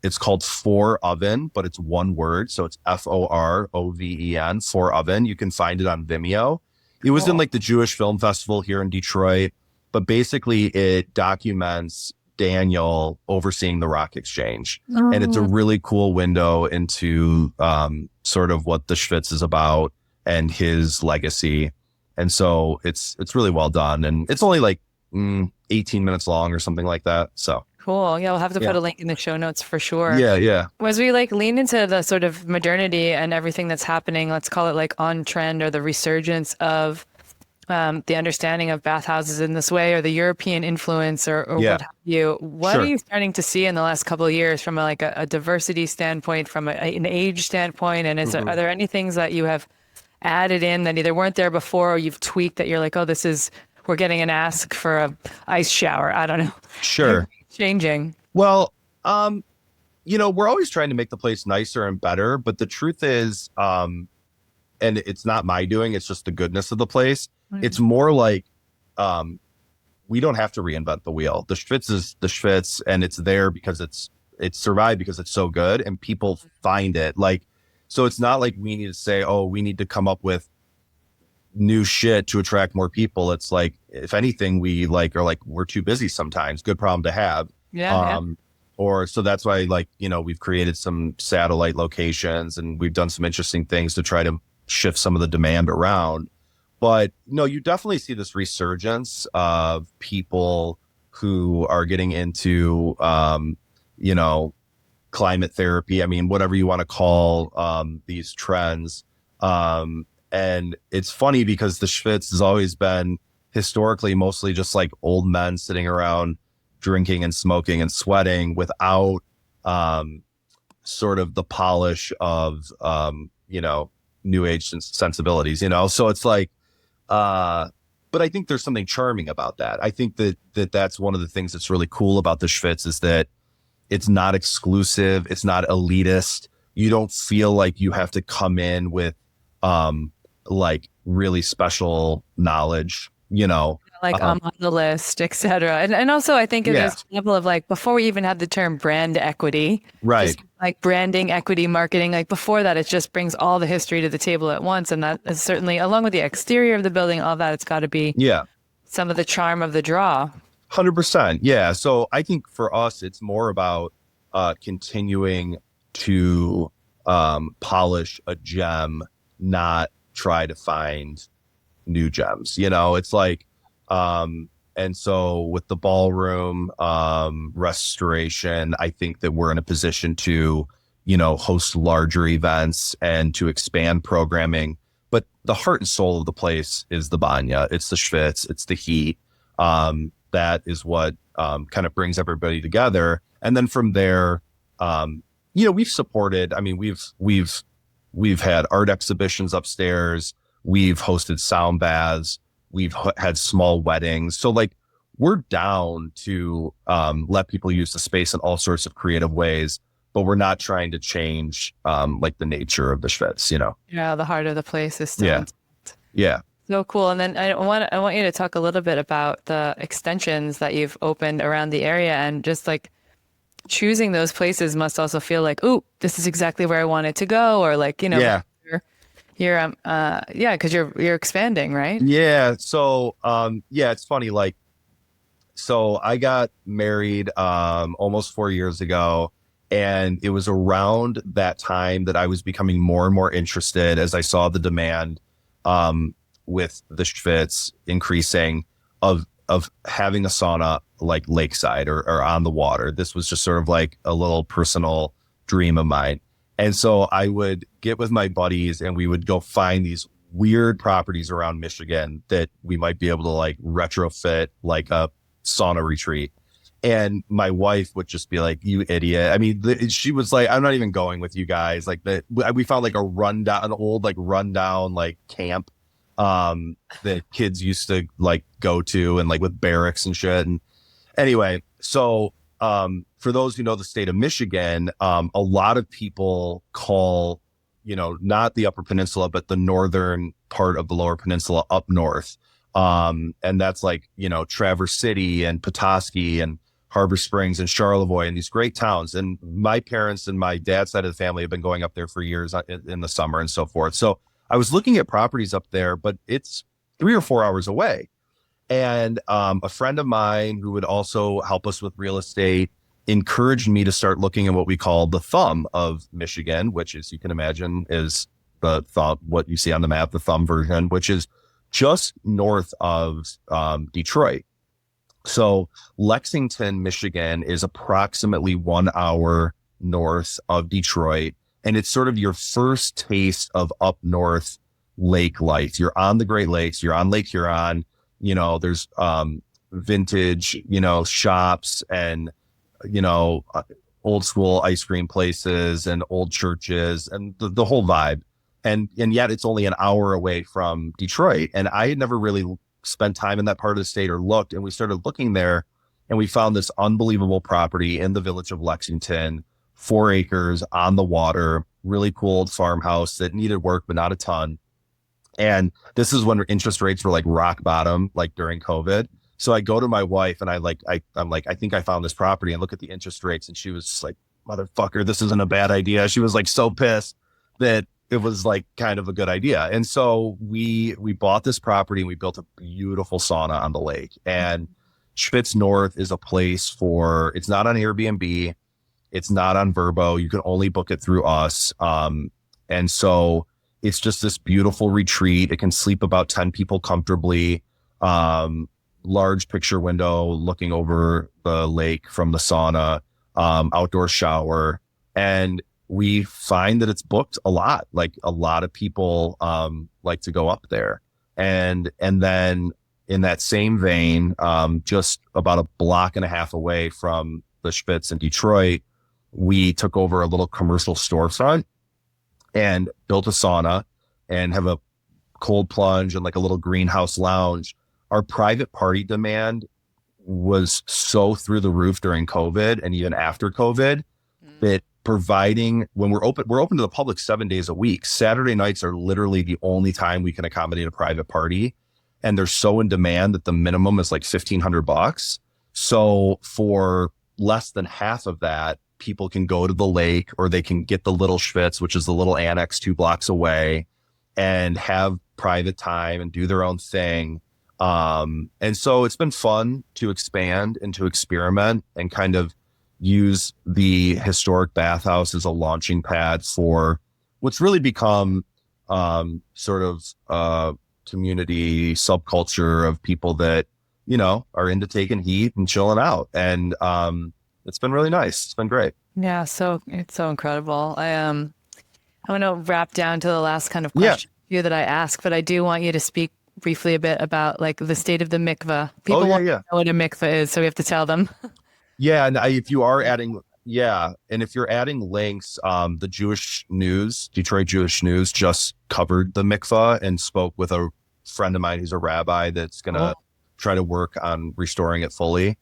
It's called For Oven, but it's one word. So it's FOROVEN, For Oven. You can find it on Vimeo. It was in like the Jewish Film Festival here in Detroit, but basically it documents Daniel overseeing the rock exchange. And it's a really cool window into, sort of what the Schvitz is about and his legacy. And so it's really well done. And it's only like 18 minutes long or something like that. So cool. Yeah, we'll have to put a link in the show notes for sure. Yeah. As we like lean into the sort of modernity and everything that's happening, let's call it like on trend or the resurgence of the understanding of bathhouses in this way or the European influence or what have you. What Sure. are you starting to see in the last couple of years from a diversity standpoint, from an age standpoint? And are there any things that you have added in that either weren't there before or you've tweaked that you're like, oh, we're getting an ask for a ice shower. I don't know. Sure. Changing. Well, we're always trying to make the place nicer and better, but the truth is, and it's not my doing, it's just the goodness of the place. It's more like, we don't have to reinvent the wheel. The Schvitz is the Schvitz and it's there because it's survived because it's so good and people find it like, so it's not like we need to say, oh, we need to come up with new shit to attract more people. It's like, if anything, we like are like, we're too busy sometimes. Good problem to have. Yeah. Or so that's why, like, we've created some satellite locations and we've done some interesting things to try to shift some of the demand around. But no, you definitely see this resurgence of people who are getting into, climate therapy. I mean, whatever you want to call these trends. And it's funny because the Schvitz has always been historically mostly just like old men sitting around drinking and smoking and sweating without sort of the polish of, new age sensibilities, So it's like, but I think there's something charming about that. I think that's one of the things that's really cool about the Schvitz is that it's not exclusive. It's not elitist. You don't feel like you have to come in with, like really special knowledge, Like on the list, etc. And also I think there's a level of like, before we even had the term brand equity, right? Just like branding, equity, marketing, like before that, it just brings all the history to the table at once. And that is certainly, along with the exterior of the building, all that, it's got to be some of the charm of the draw. 100%. Yeah. So I think for us, it's more about continuing to polish a gem, not try to find new gems. It's like, and so with the ballroom restoration, I think that we're in a position to, host larger events and to expand programming. But the heart and soul of the place is the banya. It's the Schvitz. It's the heat. That is what kind of brings everybody together. And then from there, we've supported. I mean, we've had art exhibitions upstairs. We've hosted sound baths. We've had small weddings. So like we're down to let people use the space in all sorts of creative ways, but we're not trying to change like the nature of the Schvitz, Yeah, the heart of the place is still intact. Yeah. So cool. And then I want you to talk a little bit about the extensions that you've opened around the area, and just like choosing those places must also feel like, ooh, this is exactly where I want it to go, or like, because you're expanding, right? Yeah. So it's funny. Like, so I got married almost 4 years ago, and it was around that time that I was becoming more and more interested as I saw the demand with the Schvitz increasing of having a sauna like lakeside or on the water. This was just sort of like a little personal dream of mine. And so I would get with my buddies and we would go find these weird properties around Michigan that we might be able to like retrofit like a sauna retreat. And my wife would just be like, you idiot. I mean, she was like, I'm not even going with you guys. Like we found like an old rundown like camp that kids used to like go to, and like with barracks and shit. And anyway, so for those who know the state of Michigan, a lot of people call, not the Upper Peninsula, but the northern part of the Lower Peninsula up north. And that's like, Traverse City and Petoskey and Harbor Springs and Charlevoix and these great towns. And my parents and my dad's side of the family have been going up there for years in the summer and so forth. So I was looking at properties up there, but it's 3 or 4 hours away. And a friend of mine who would also help us with real estate encouraged me to start looking at what we call the thumb of Michigan, which, as you can imagine, is the thumb, what you see on the map, the thumb version, which is just north of Detroit. So Lexington, Michigan is approximately 1 hour north of Detroit. And it's sort of your first taste of up north lake life. You're on the Great Lakes, you're on Lake Huron, there's vintage, shops and, old school ice cream places and old churches and the whole vibe. And yet it's only an hour away from Detroit. And I had never really spent time in that part of the state or looked. And we started looking there and we found this unbelievable property in the village of Lexington, 4 acres on the water, really cool old farmhouse that needed work, but not a ton. And this is when interest rates were like rock bottom, like during COVID. So I go to my wife and I'm like, I think I found this property, and look at the interest rates. And she was like, motherfucker, this isn't a bad idea. She was like so pissed that it was like kind of a good idea. And so we bought this property and we built a beautiful sauna on the lake. And Schvitz North is a place for, it's not on Airbnb. It's not on Verbo. You can only book it through us. And so it's just this beautiful retreat. It can sleep about 10 people comfortably. Large picture window looking over the lake from the sauna, outdoor shower. And we find that it's booked a lot. Like a lot of people like to go up there. And then in that same vein, just about a block and a half away from the Schvitz in Detroit, we took over a little commercial storefront and built a sauna and have a cold plunge and like a little greenhouse lounge. Our private party demand was so through the roof during COVID and even after COVID that providing, when we're open to the public 7 days a week. Saturday nights are literally the only time we can accommodate a private party. And they're so in demand that the minimum is like $1,500. So for less than half of that, people can go to the lake, or they can get the little Schvitz, which is the little annex 2 blocks away, and have private time and do their own thing. And so it's been fun to expand and to experiment and kind of use the historic Bathhouse as a launching pad for what's really become sort of community subculture of people that, you know, are into taking heat and chilling out. And it's been really nice. It's been great. Yeah, so it's so incredible. I want to wrap down to the last kind of question that I ask, but I do want you to speak briefly a bit about like the state of the mikvah. People want to know what a mikvah is, so we have to tell them. Yeah, and if you are adding, and if you're adding links, the Jewish News, Detroit Jewish News, just covered the mikvah and spoke with a friend of mine who's a rabbi that's gonna try to work on restoring it fully.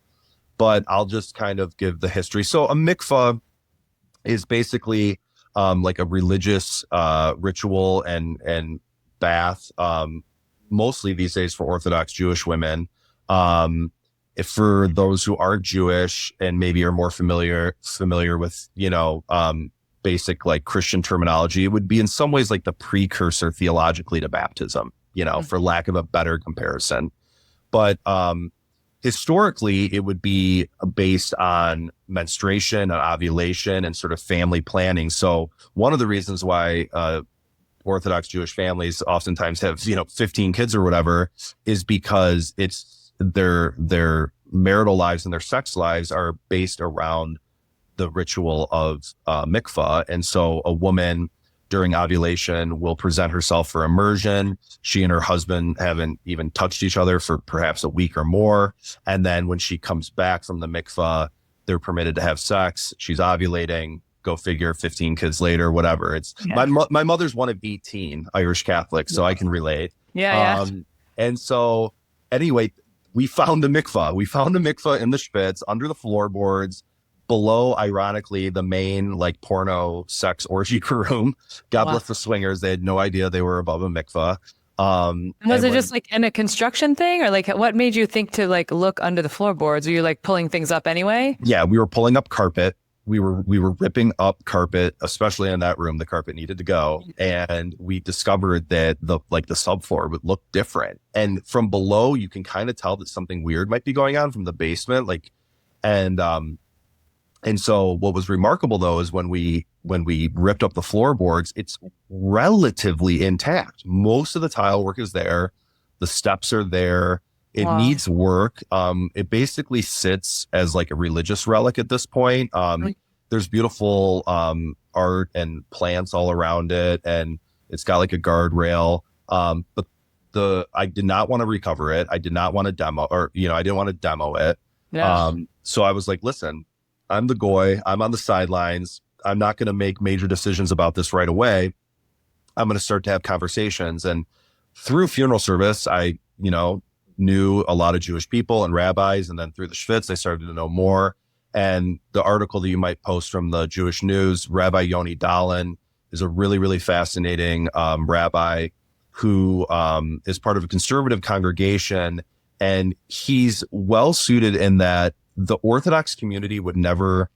But I'll just kind of give the history. So a mikvah is basically like a religious ritual and bath, mostly these days for Orthodox Jewish women. If for those who are Jewish and maybe are more familiar with, you know, basic like Christian terminology, it would be in some ways like the precursor theologically to baptism, you know, for lack of a better comparison. But historically, it would be based on menstruation and ovulation and sort of family planning. So one of the reasons why Orthodox Jewish families oftentimes have, you know, 15 kids or whatever is because it's their marital lives and their sex lives are based around the ritual of mikvah. And so a woman during ovulation will present herself for immersion. She and her husband haven't even touched each other for perhaps a week or more. And then when she comes back from the mikvah, they're permitted to have sex. She's ovulating. Go figure, 15 kids later, whatever. It's my mother's one of 18 Irish Catholics, so I can relate. And so anyway, we found a mikvah. We found a mikvah in the Schvitz under the floorboards below, ironically, the main like porno sex orgy room. God bless the swingers. They had no idea they were above a mikvah. Was it just like in a construction thing, or like what made you think to like look under the floorboards? Were you like pulling things up anyway? Yeah, we were pulling up carpet. We were ripping up carpet, especially in that room. The carpet needed to go, and we discovered that the subfloor would look different. And from below, you can kind of tell that something weird might be going on from the basement. And so what was remarkable though is when we ripped up the floorboards, it's relatively intact. Most of the tile work is there. The steps are there. It needs work. It basically sits as like a religious relic at this point. There's beautiful art and plants all around it, and it's got like a guardrail. But I did not want to recover it. I did not want to demo, or I didn't want to demo it. So I was like, listen, I'm the goy. I'm on the sidelines. I'm not going to make major decisions about this right away. I'm going to start to have conversations. And through funeral service, I, knew a lot of Jewish people and rabbis. And then through the Schvitz, I started to know more. And the article that you might post from the Jewish News, Rabbi Yoni Dahlin is a really, really fascinating rabbi who is part of a conservative congregation. And he's well suited in that the Orthodox community would never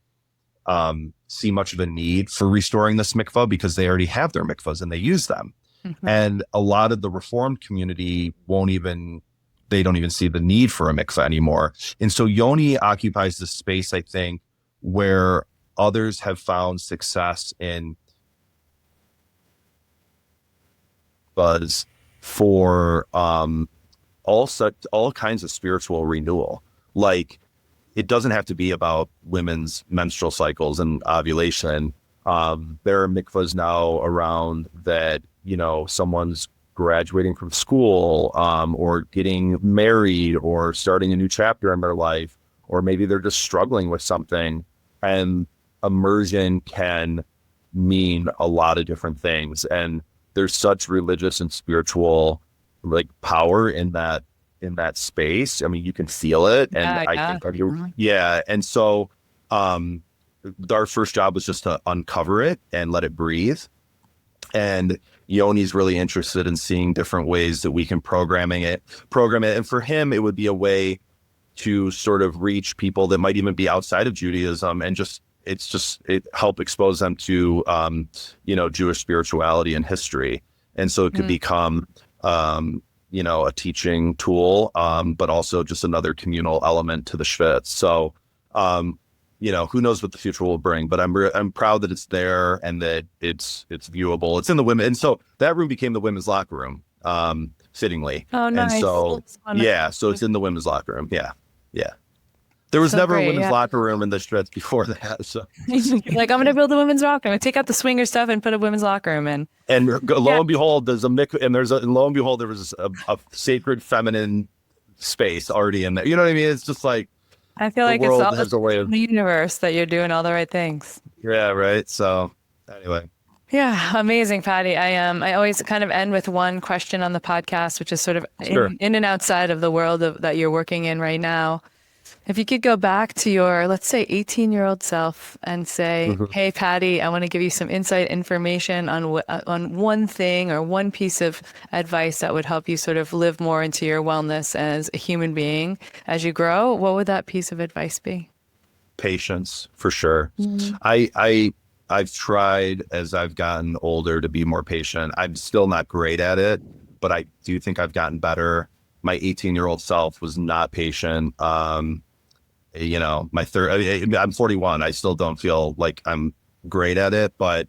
see much of a need for restoring this mikvah because they already have their mikvahs and they use them. Mm-hmm. And a lot of the Reformed community they don't even see the need for a mikvah anymore. And so Yoni occupies the space, I think, where others have found success in buzz for all kinds of spiritual renewal. Like, it doesn't have to be about women's menstrual cycles and ovulation. There are mikvahs now around that, someone's graduating from school, or getting married, or starting a new chapter in their life, or maybe they're just struggling with something. And immersion can mean a lot of different things. And there's such religious and spiritual power in that space. I mean, you can feel it. And I think, And so, our first job was just to uncover it and let it breathe. And Yoni's really interested in seeing different ways that we can program it. And for him, it would be a way to sort of reach people that might even be outside of Judaism and it help expose them to, Jewish spirituality and history. And so it could become, a teaching tool, but also just another communal element to the Schvitz. So, who knows what the future will bring, but I'm proud that it's there and that it's viewable. It's in the women. And so that room became the women's locker room, fittingly. Oh, nice. And so, so it's in the women's locker room. Yeah. Yeah. There was never a women's locker room in the Schvitz before that. So I'm going to build a women's locker room. Take out the swinger stuff and put a women's locker room in. And lo and behold, there was a sacred feminine space already in there. You know what I mean? It's just like, I feel like it's all has a way of the universe that you're doing all the right things. Yeah, right. So anyway. Yeah, amazing, Paddy. I always kind of end with one question on the podcast, which is sort of in and outside of the world that you're working in right now. If you could go back to your, let's say, 18-year-old self and say, hey, Paddy, I want to give you some insight information on one thing or one piece of advice that would help you sort of live more into your wellness as a human being as you grow, what would that piece of advice be? Patience, for sure. I've tried as I've gotten older to be more patient. I'm still not great at it, but I do think I've gotten better. My 18-year-old self was not patient. I'm 41. I still don't feel like I'm great at it, but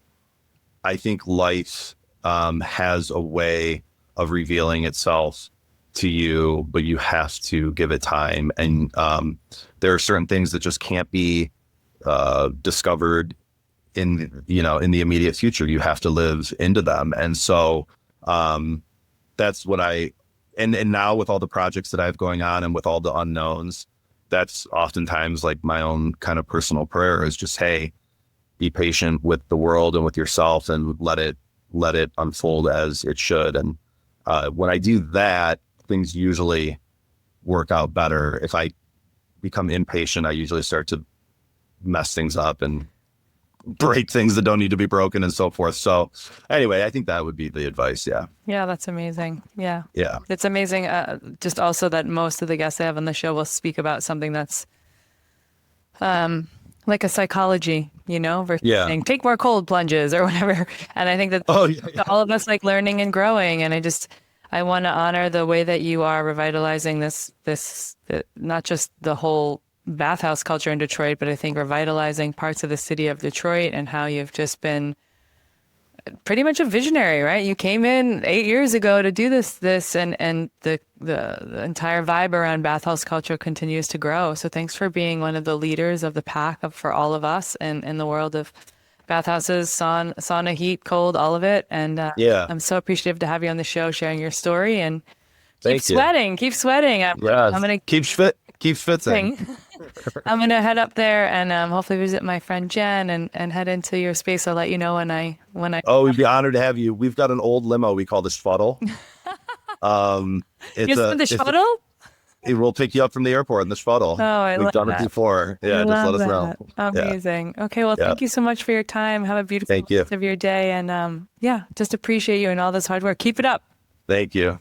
I think life has a way of revealing itself to you, but you have to give it time. And there are certain things that just can't be discovered in the immediate future. You have to live into them. And so that's what and now with all the projects that I have going on and with all the unknowns, that's oftentimes like my own kind of personal prayer is just, hey, be patient with the world and with yourself and let it unfold as it should. And when I do that, things usually work out better. If I become impatient, I usually start to mess things up and break things that don't need to be broken and so forth. So anyway, I think that would be the advice. Yeah. Yeah, that's amazing. Yeah. Yeah. It's amazing. Just also that most of the guests I have on the show will speak about something that's like a psychology, versus saying, take more cold plunges or whatever. And I think that all of us like learning and growing. And I want to honor the way that you are revitalizing this not just the whole bathhouse culture in Detroit, but I think revitalizing parts of the city of Detroit and how you've just been pretty much a visionary, right? You came in 8 years ago to do this and the entire vibe around bathhouse culture continues to grow. So thanks for being one of the leaders of the pack for all of us and in the world of bathhouses, sauna, heat, cold, all of it. And I'm so appreciative to have you on the show, sharing your story and keep sweating. I'm going to keep schwitzing. I'm going to head up there and hopefully visit my friend Jen and head into your space. I'll let you know when I. Oh, we'd be honored to have you. We've got an old limo we call the Schvitz. The Schvitz? It will pick you up from the airport in the Schvitz. We've done it before. Yeah, just let us know. Amazing. Yeah. Okay, well, thank you so much for your time. Have a beautiful rest of your day. And just appreciate you and all this hard work. Keep it up. Thank you.